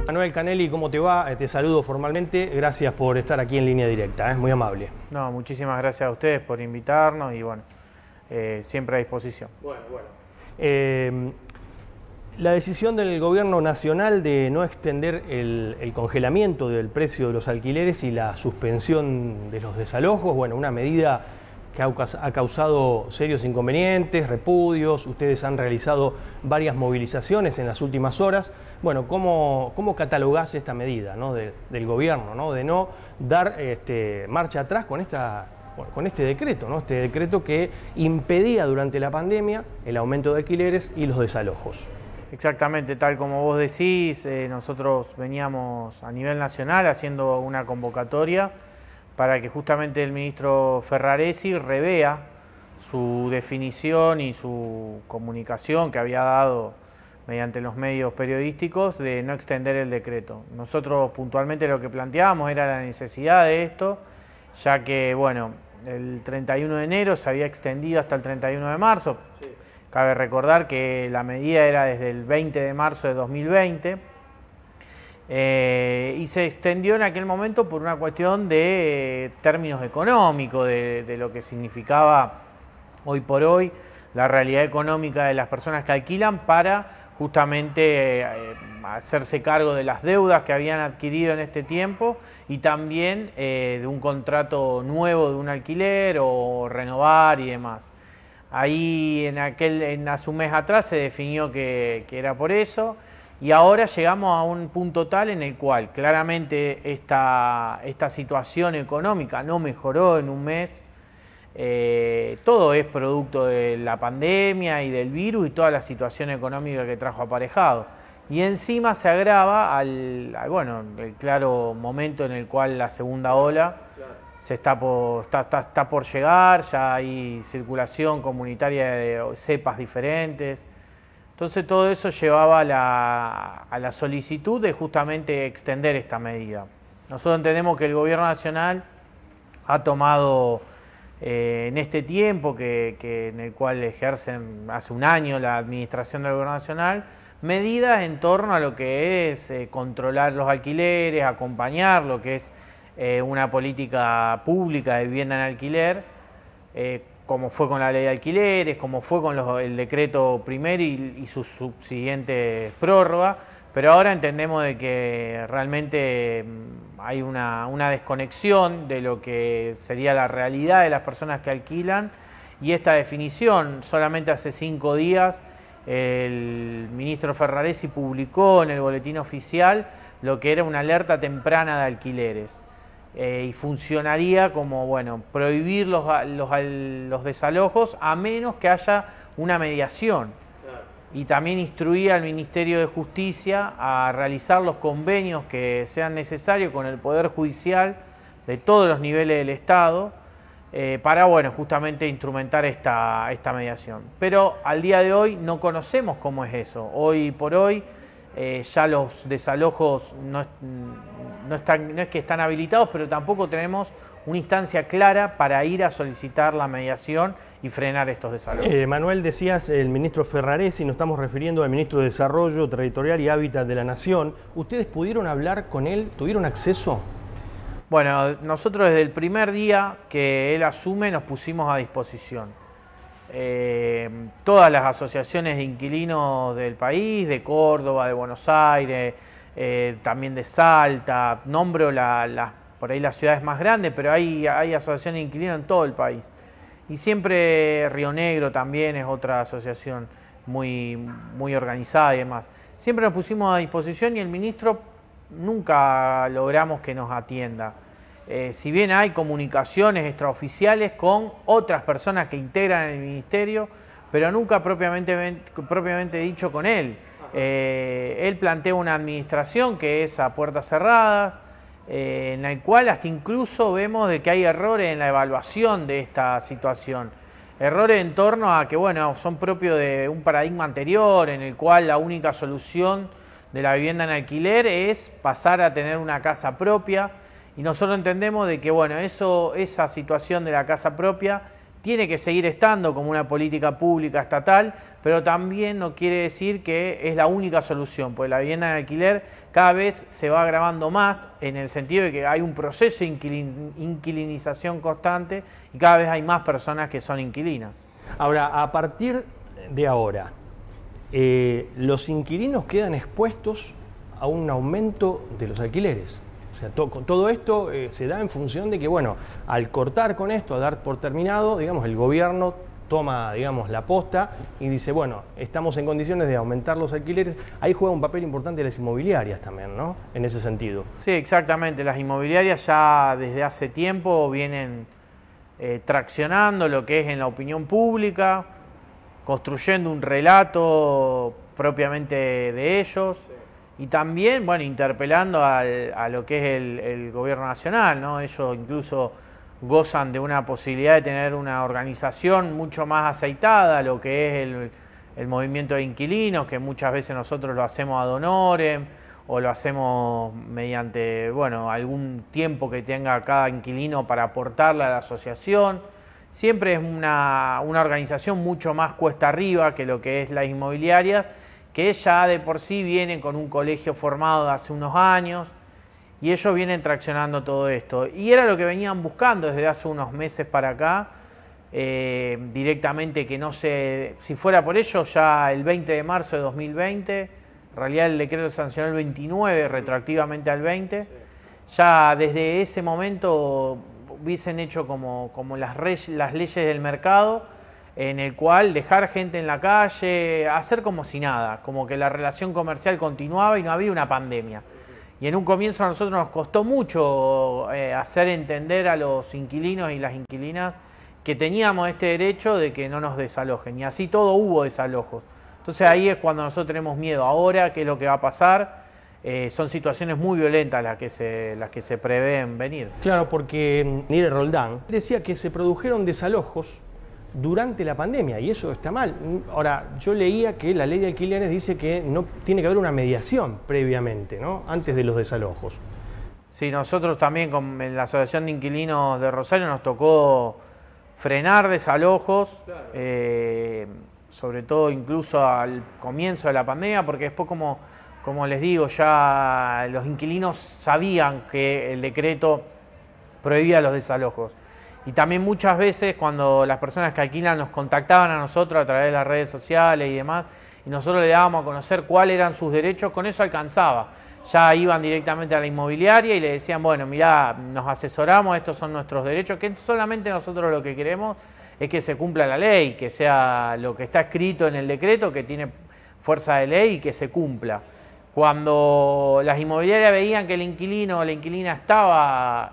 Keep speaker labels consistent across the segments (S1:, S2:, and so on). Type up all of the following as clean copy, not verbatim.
S1: Manuel Canelli, ¿cómo te va? Te saludo formalmente. Gracias por estar aquí en Línea Directa, es muy amable.
S2: No, muchísimas gracias a ustedes por invitarnos y bueno, siempre a disposición.
S1: La decisión del gobierno nacional de no extender el congelamiento del precio de los alquileres y la suspensión de los desalojos, bueno, una medida que ha causado serios inconvenientes, repudios. Ustedes han realizado varias movilizaciones en las últimas horas. Bueno, ¿cómo catalogás esta medida, ¿no? del gobierno, ¿no? De no dar marcha atrás con este decreto, ¿no? Este decreto que impedía durante la pandemia el aumento de alquileres y los desalojos?
S2: Exactamente, tal como vos decís, nosotros veníamos a nivel nacional haciendo una convocatoria para que justamente el ministro Ferraresi revea su definición y su comunicación que había dado mediante los medios periodísticos de no extender el decreto. Nosotros puntualmente lo que planteábamos era la necesidad de esto, ya que, bueno, el 31 de enero se había extendido hasta el 31 de marzo. Sí. Cabe recordar que la medida era desde el 20 de marzo de 2020 y se extendió en aquel momento por una cuestión de términos económicos, de lo que significaba hoy por hoy la realidad económica de las personas que alquilan para justamente hacerse cargo de las deudas que habían adquirido en este tiempo y también de un contrato nuevo de un alquiler o renovar y demás. Ahí hace un mes atrás se definió que era por eso y ahora llegamos a un punto tal en el cual claramente esta situación económica no mejoró en un mes. Todo es producto de la pandemia y del virus y toda la situación económica que trajo aparejado. Y encima se agrava el claro momento en el cual la segunda ola está por llegar, ya hay circulación comunitaria de cepas diferentes. Entonces todo eso llevaba a la solicitud de justamente extender esta medida. Nosotros entendemos que el gobierno nacional ha tomado en este tiempo en el cual ejercen hace un año la administración del gobierno nacional, medidas en torno a lo que es controlar los alquileres, acompañar lo que es una política pública de vivienda en alquiler, como fue con la ley de alquileres, como fue con el decreto primero y sus subsiguientes prórrogas, pero ahora entendemos de que realmente hay una desconexión de lo que sería la realidad de las personas que alquilan y esta definición. Solamente hace 5 días el ministro Ferraresi publicó en el boletín oficial lo que era una alerta temprana de alquileres y funcionaría como, bueno, prohibir los desalojos a menos que haya una mediación. Y también instruía al Ministerio de Justicia a realizar los convenios que sean necesarios con el Poder Judicial de todos los niveles del Estado para, bueno, justamente instrumentar esta mediación. Pero al día de hoy no conocemos cómo es eso. Hoy por hoy ya los desalojos no es que están habilitados, pero tampoco tenemos una instancia clara para ir a solicitar la mediación y frenar estos desalojos.
S1: Manuel, decías el ministro Ferraresi, nos estamos refiriendo al ministro de Desarrollo Territorial y Hábitat de la Nación. ¿Ustedes pudieron hablar con él? ¿Tuvieron acceso?
S2: Bueno, nosotros desde el primer día que él asume nos pusimos a disposición. Todas las asociaciones de inquilinos del país, de Córdoba, de Buenos Aires, también de Salta, nombro por ahí las ciudades más grandes, pero hay asociaciones de inquilinos en todo el país. Y siempre Río Negro también es otra asociación muy organizada y demás. Siempre nos pusimos a disposición y el ministro nunca logramos que nos atienda. Si bien hay comunicaciones extraoficiales con otras personas que integran el ministerio, pero nunca propiamente dicho con él. Él plantea una administración que es a puertas cerradas, en la cual hasta incluso vemos de que hay errores en la evaluación de esta situación. Errores en torno a que, bueno, son propios de un paradigma anterior en el cual la única solución de la vivienda en alquiler es pasar a tener una casa propia y nosotros entendemos de que, bueno, esa situación de la casa propia tiene que seguir estando como una política pública estatal, pero también no quiere decir que es la única solución, porque la vivienda en alquiler cada vez se va agravando más en el sentido de que hay un proceso de inquilinización constante y cada vez hay más personas que son inquilinas.
S1: Ahora, a partir de ahora, los inquilinos quedan expuestos a un aumento de los alquileres. O sea, todo esto se da en función de que, bueno, al cortar con esto, a dar por terminado, digamos, el gobierno toma, digamos, la posta y dice, bueno, estamos en condiciones de aumentar los alquileres. Ahí juega un papel importante las inmobiliarias también, ¿no? En ese sentido.
S2: Sí, exactamente. Las inmobiliarias ya desde hace tiempo vienen traccionando lo que es en la opinión pública, construyendo un relato propiamente de ellos. Y también, bueno, interpelando a lo que es el gobierno nacional, ¿no? Ellos incluso gozan de una posibilidad de tener una organización mucho más aceitada, lo que es el movimiento de inquilinos, que muchas veces nosotros lo hacemos ad honorem o lo hacemos mediante, bueno, algún tiempo que tenga cada inquilino para aportarle a la asociación. Siempre es una organización mucho más cuesta arriba que lo que es las inmobiliarias, que ya de por sí vienen con un colegio formado de hace unos años y ellos vienen traccionando todo esto. Y era lo que venían buscando desde hace unos meses para acá, directamente que no sé, si fuera por ellos ya el 20 de marzo de 2020, en realidad el decreto sancionó el 29, retroactivamente al 20, ya desde ese momento hubiesen hecho como las leyes del mercado, en el cual dejar gente en la calle, hacer como si nada, como que la relación comercial continuaba y no había una pandemia. Y en un comienzo a nosotros nos costó mucho hacer entender a los inquilinos y las inquilinas que teníamos este derecho de que no nos desalojen, y así todo hubo desalojos. Entonces ahí es cuando nosotros tenemos miedo. Ahora, ¿qué es lo que va a pasar? Son situaciones muy violentas las que se prevén venir.
S1: Claro, porque Nire Roldán decía que se produjeron desalojos durante la pandemia, y eso está mal. Ahora, yo leía que la ley de alquileres dice que no tiene que haber una mediación previamente, ¿no? Antes de los desalojos.
S2: Sí, nosotros también en la Asociación de Inquilinos de Rosario nos tocó frenar desalojos, sobre todo incluso al comienzo de la pandemia, porque después, como les digo, ya los inquilinos sabían que el decreto prohibía los desalojos. Y también muchas veces cuando las personas que alquilan nos contactaban a nosotros a través de las redes sociales y demás, y nosotros le dábamos a conocer cuáles eran sus derechos, con eso alcanzaba. Ya iban directamente a la inmobiliaria y le decían, bueno, mirá, nos asesoramos, estos son nuestros derechos, que solamente nosotros lo que queremos es que se cumpla la ley, que sea lo que está escrito en el decreto, que tiene fuerza de ley y que se cumpla. Cuando las inmobiliarias veían que el inquilino o la inquilina estaba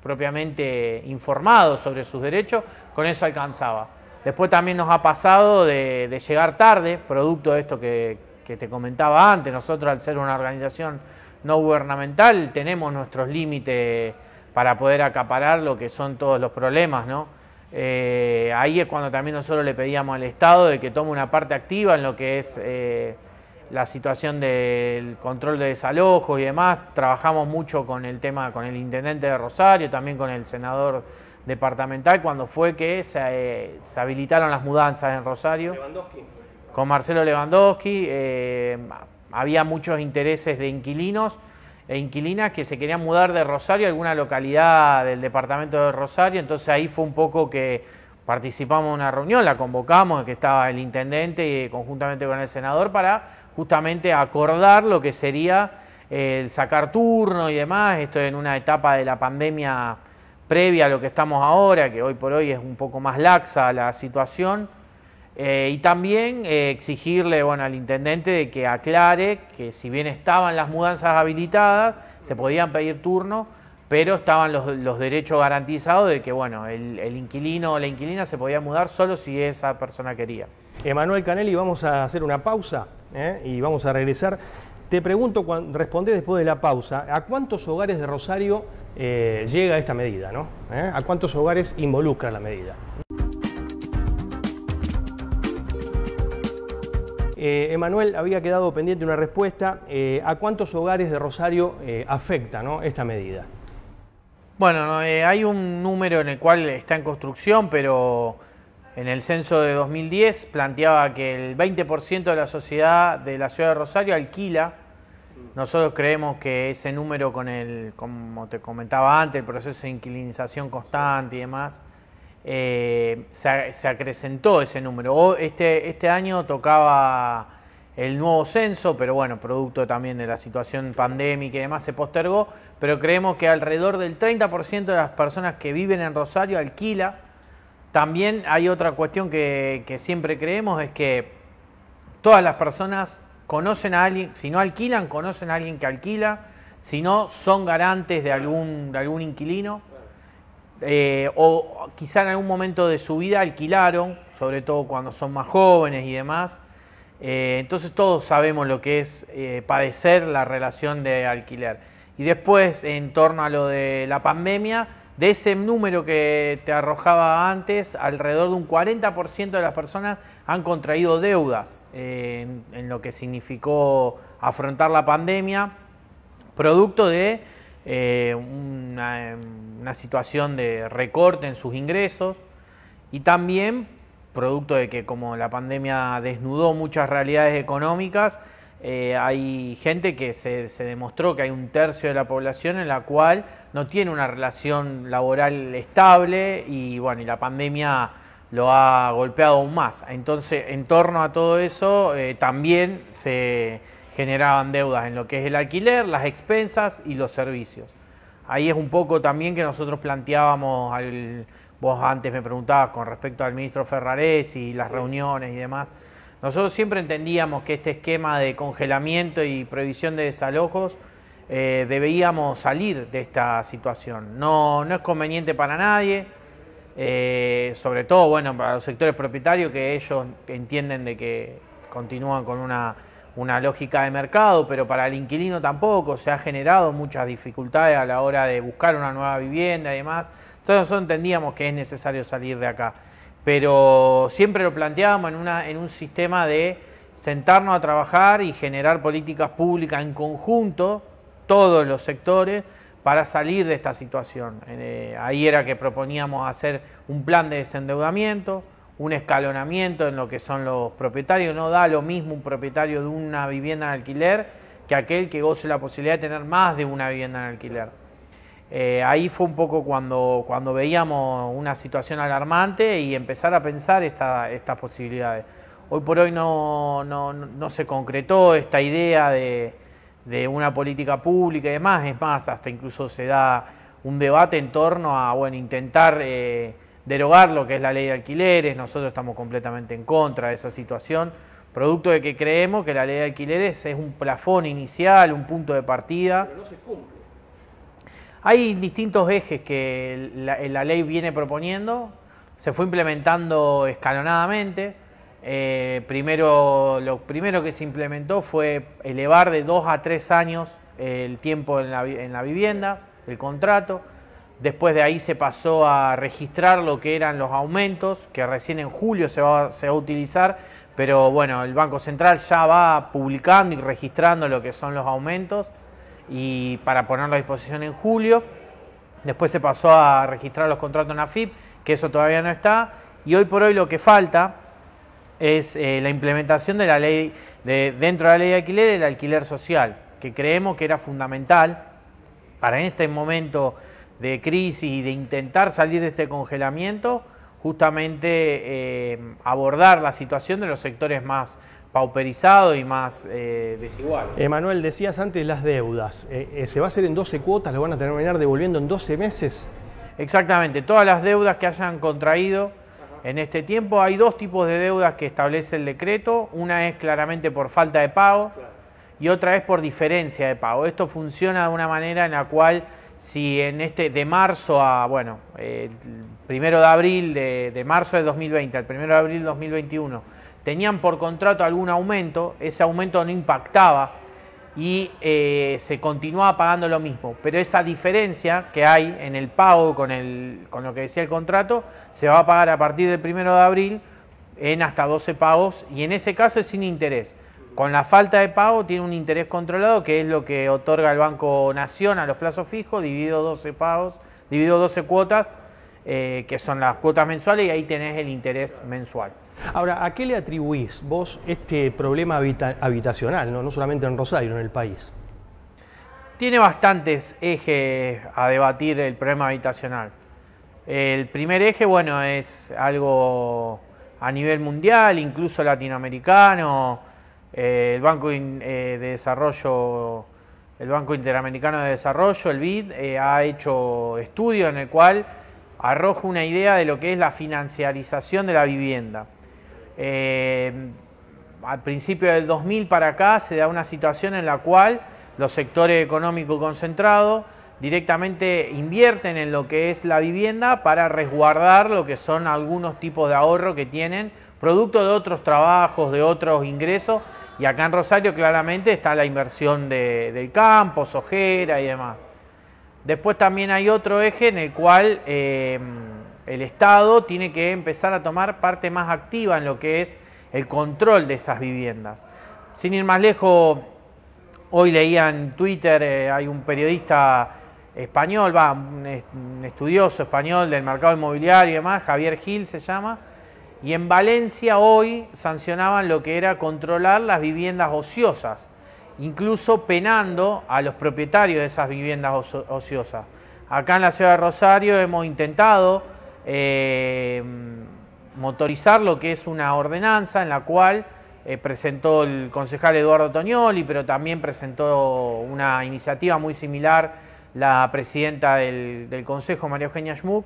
S2: propiamente informado sobre sus derechos, con eso alcanzaba. Después también nos ha pasado de llegar tarde, producto de esto que te comentaba antes. Nosotros, al ser una organización no gubernamental, tenemos nuestros límites para poder acaparar lo que son todos los problemas, ¿no? Ahí es cuando también nosotros le pedíamos al Estado de que tome una parte activa en lo que es la situación del control de desalojos y demás. Trabajamos mucho con el tema, con el intendente de Rosario, también con el senador departamental, cuando fue que se habilitaron las mudanzas en Rosario.
S1: Lewandowski.
S2: Con Marcelo Lewandowski, había muchos intereses de inquilinos e inquilinas que se querían mudar de Rosario a alguna localidad del departamento de Rosario. Entonces ahí fue un poco que participamos en una reunión, la convocamos, que estaba el intendente conjuntamente con el senador, para justamente acordar lo que sería el sacar turno y demás. Esto en una etapa de la pandemia previa a lo que estamos ahora, que hoy por hoy es un poco más laxa la situación. Y también exigirle, bueno, al intendente de que aclare que si bien estaban las mudanzas habilitadas, se podían pedir turno, pero estaban los derechos garantizados de que, bueno, el inquilino o la inquilina se podía mudar solo si esa persona quería.
S1: Emanuel Canelli, vamos a hacer una pausa y vamos a regresar. Te pregunto, responde después de la pausa, ¿a cuántos hogares de Rosario llega esta medida, ¿no? ¿A cuántos hogares involucra la medida? Emanuel, había quedado pendiente una respuesta. ¿A cuántos hogares de Rosario afecta, ¿no?, esta medida?
S2: Bueno, no, hay un número en el cual está en construcción, pero en el censo de 2010 planteaba que el 20% de la sociedad de la ciudad de Rosario alquila. Nosotros creemos que ese número, con como te comentaba antes, el proceso de inquilinización constante y demás, se acrecentó ese número. Este año tocaba el nuevo censo, pero bueno, producto también de la situación pandémica y demás, se postergó, pero creemos que alrededor del 30% de las personas que viven en Rosario alquila. También hay otra cuestión que siempre creemos, es que todas las personas conocen a alguien, si no alquilan, conocen a alguien que alquila, si no, son garantes de algún inquilino, o quizá en algún momento de su vida alquilaron, sobre todo cuando son más jóvenes y demás. Entonces todos sabemos lo que es padecer la relación de alquiler. Y después, en torno a lo de la pandemia, de ese número que te arrojaba antes, alrededor de un 40% de las personas han contraído deudas en lo que significó afrontar la pandemia, producto de una situación de recorte en sus ingresos, y también producto de que, como la pandemia desnudó muchas realidades económicas, hay gente que se demostró que hay un tercio de la población en la cual no tiene una relación laboral estable, y bueno, y la pandemia lo ha golpeado aún más. Entonces, en torno a todo eso, también se generaban deudas en lo que es el alquiler, las expensas y los servicios. Ahí es un poco también que nosotros planteábamos, vos antes me preguntabas con respecto al ministro Ferraresi y las reuniones y demás. Nosotros siempre entendíamos que este esquema de congelamiento y prohibición de desalojos, debíamos salir de esta situación. No es conveniente para nadie, sobre todo, bueno, para los sectores propietarios, que ellos entienden de que continúan con una lógica de mercado, pero para el inquilino tampoco. Se ha generado muchas dificultades a la hora de buscar una nueva vivienda y demás. Entonces nosotros entendíamos que es necesario salir de acá, pero siempre lo planteábamos en un sistema de sentarnos a trabajar y generar políticas públicas en conjunto, todos los sectores, para salir de esta situación. Ahí era que proponíamos hacer un plan de desendeudamiento, un escalonamiento en lo que son los propietarios. No da lo mismo un propietario de una vivienda en alquiler que aquel que goce la posibilidad de tener más de una vivienda en alquiler. Ahí fue un poco cuando veíamos una situación alarmante y empezar a pensar estas posibilidades. Hoy por hoy no se concretó esta idea de una política pública y demás. Es más, hasta incluso se da un debate en torno a, bueno, intentar derogar lo que es la ley de alquileres. Nosotros estamos completamente en contra de esa situación, producto de que creemos que la ley de alquileres es un plafón inicial, un punto de partida.
S1: Pero no se cumple.
S2: Hay distintos ejes que la ley viene proponiendo, se fue implementando escalonadamente. Lo primero que se implementó fue elevar de 2 a 3 años el tiempo en la vivienda, el contrato. Después de ahí se pasó a registrar lo que eran los aumentos, que recién en julio se va a utilizar, pero bueno, el Banco Central ya va publicando y registrando lo que son los aumentos, y para ponerlo a disposición en julio. Después se pasó a registrar los contratos en AFIP, que eso todavía no está, y hoy por hoy lo que falta es la implementación de la ley, dentro de la ley de alquiler, el alquiler social, que creemos que era fundamental para, en este momento de crisis y de intentar salir de este congelamiento, justamente abordar la situación de los sectores más pauperizado y más desigual.
S1: Emanuel, decías antes las deudas. ¿Se va a hacer en 12 cuotas? ¿Lo van a terminar devolviendo en 12 meses?
S2: Exactamente. Todas las deudas que hayan contraído en este tiempo, hay dos tipos de deudas que establece el decreto. Una es claramente por falta de pago y otra es por diferencia de pago. Esto funciona de una manera en la cual, si de marzo a, bueno, el 1 de abril de marzo de 2020 al 1 de abril de 2021, tenían por contrato algún aumento, ese aumento no impactaba y se continuaba pagando lo mismo. Pero esa diferencia que hay en el pago con lo que decía el contrato, se va a pagar a partir del 1 de abril en hasta 12 pagos, y en ese caso es sin interés. Con la falta de pago tiene un interés controlado, que es lo que otorga el Banco Nación a los plazos fijos, dividido 12 pagos dividido 12 cuotas, que son las cuotas mensuales, y ahí tenés el interés mensual.
S1: Ahora, ¿a qué le atribuís vos este problema habitacional, no solamente en Rosario, en el país?
S2: Tiene bastantes ejes a debatir el problema habitacional. El primer eje, bueno, es algo a nivel mundial, incluso latinoamericano. El Banco de Desarrollo, el Banco Interamericano de Desarrollo, el BID, ha hecho estudios en el cual arroja una idea de lo que es la financiarización de la vivienda. Al principio del 2000 para acá se da una situación en la cual los sectores económicos concentrados directamente invierten en lo que es la vivienda para resguardar lo que son algunos tipos de ahorro que tienen, producto de otros trabajos, de otros ingresos, y acá en Rosario claramente está la inversión del campo, sojera y demás. Después también hay otro eje en el cual el Estado tiene que empezar a tomar parte más activa en lo que es el control de esas viviendas. Sin ir más lejos, hoy leía en Twitter, hay un periodista español, un estudioso español del mercado inmobiliario y demás, Javier Gil se llama, y en Valencia hoy sancionaban lo que era controlar las viviendas ociosas, incluso penando a los propietarios de esas viviendas ociosas. Acá en la ciudad de Rosario hemos intentado motorizar lo que es una ordenanza en la cual presentó el concejal Eduardo Tognoli, pero también presentó una iniciativa muy similar la presidenta del Consejo, María Eugenia Schmuck,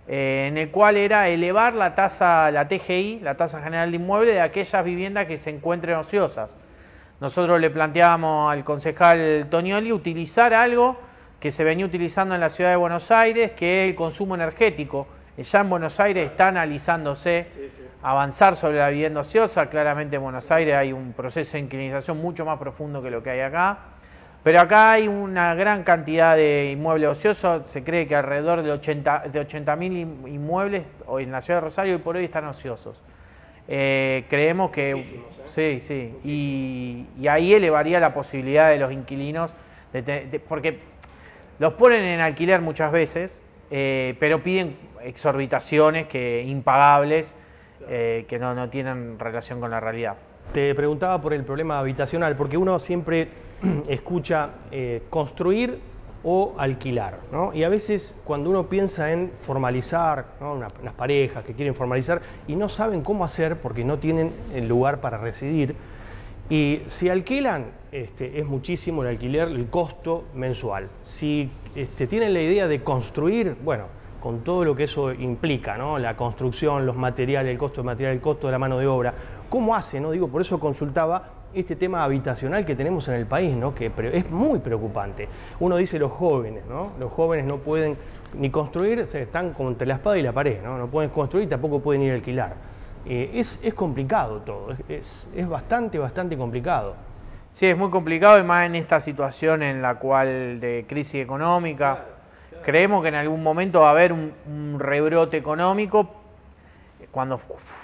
S2: en el cual era elevar la tasa, la TGI, la tasa general de inmueble, de aquellas viviendas que se encuentren ociosas. Nosotros le planteábamos al concejal Tognoli utilizar algo que se venía utilizando en la ciudad de Buenos Aires, que es el consumo energético. Ya en Buenos Aires está analizándose avanzar sobre la vivienda ociosa. Claramente en Buenos Aires hay un proceso de inclinación mucho más profundo que lo que hay acá. Pero acá hay una gran cantidad de inmuebles ociosos. Se cree que alrededor de 80.000 inmuebles en la ciudad de Rosario hoy por hoy están ociosos. Creemos que sí. Y ahí elevaría la posibilidad de los inquilinos, porque los ponen en alquiler muchas veces, pero piden exorbitaciones impagables que no tienen relación con la realidad.
S1: Te preguntaba por el problema habitacional, porque uno siempre escucha construir o alquilar, ¿no? Y a veces cuando uno piensa en formalizar, ¿no? unas parejas que quieren formalizar y no saben cómo hacer porque no tienen el lugar para residir, y si alquilan, es muchísimo el alquiler, el costo mensual. Si tienen la idea de construir, bueno, con todo lo que eso implica, ¿no? La construcción, los materiales, el costo de material, el costo de la mano de obra, ¿cómo hace, no? Digo, por eso consultaba este tema habitacional que tenemos en el país, ¿no? Que es muy preocupante. Uno dice los jóvenes, ¿no? Los jóvenes no pueden ni construir, están como entre la espada y la pared, ¿no? No pueden construir y tampoco pueden ir a alquilar. Es complicado todo, es bastante complicado.
S2: Sí, es muy complicado, y más en esta situación en la cual de crisis económica. Creemos que en algún momento va a haber un rebrote económico cuando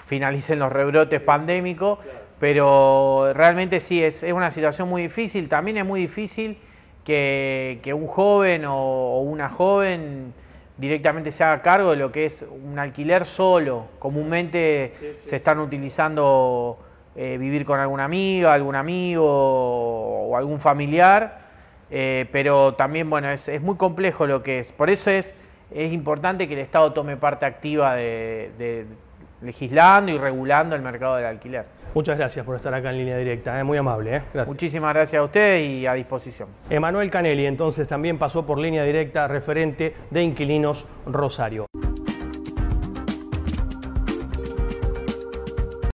S2: finalicen los rebrotes pandémicos, pero realmente sí, es una situación muy difícil. También es muy difícil que un joven o una joven directamente se haga cargo de lo que es un alquiler solo. Comúnmente se están utilizando vivir con alguna amiga, algún amigo o algún familiar. Pero también, bueno, es muy complejo lo que es. Por eso es importante que el Estado tome parte activa de legislando y regulando el mercado del alquiler.
S1: Muchas gracias por estar acá en Línea Directa, muy amable. Gracias.
S2: Muchísimas gracias a ustedes y a disposición.
S1: Emanuel Canelli entonces también pasó por Línea Directa, referente de Inquilinos Rosario.